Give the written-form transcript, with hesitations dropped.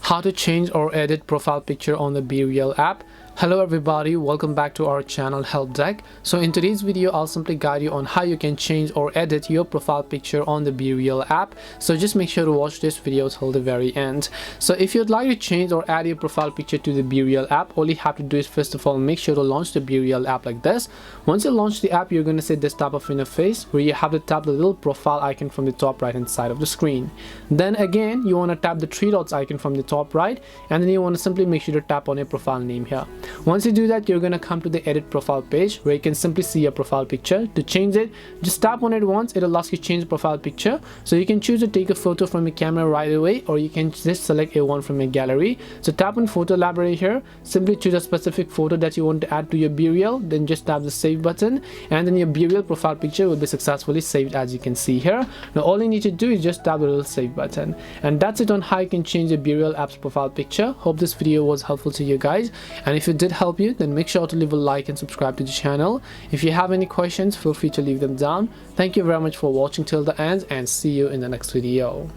How to change or edit profile picture on the BeReal app. Hello everybody, welcome back to our channel Help Deck. So in today's video I'll simply guide you on how you can change or edit your profile picture on the BeReal app. So just make sure to watch this video till the very end. So if you'd like to change or add your profile picture to the BeReal app, all you have to do is first of all make sure to launch the BeReal app like this. Once you launch the app, you're going to see this type of interface where you have to tap the little profile icon from the top right hand side of the screen. Then again you want to tap the three dots icon from the top right, and then you want to simply make sure to tap on your profile name here. Once you do that, you're going to come to the edit profile page where you can simply see your profile picture. To change it, just tap on it once. It'll ask you to change profile picture, so you can choose to take a photo from your camera right away, or you can just select a one from your gallery. So tap on photo library here, simply choose a specific photo that you want to add to your BeReal, then just tap the save button, and then your BeReal profile picture will be successfully saved, as you can see here. Now all you need to do is just tap the little save button, and that's it on how you can change your BeReal app's profile picture. Hope this video was helpful to you guys, and if it did help you, then make sure to leave a like and subscribe to the channel. If you have any questions, feel free to leave them down. Thank you very much for watching till the end, and see you in the next video.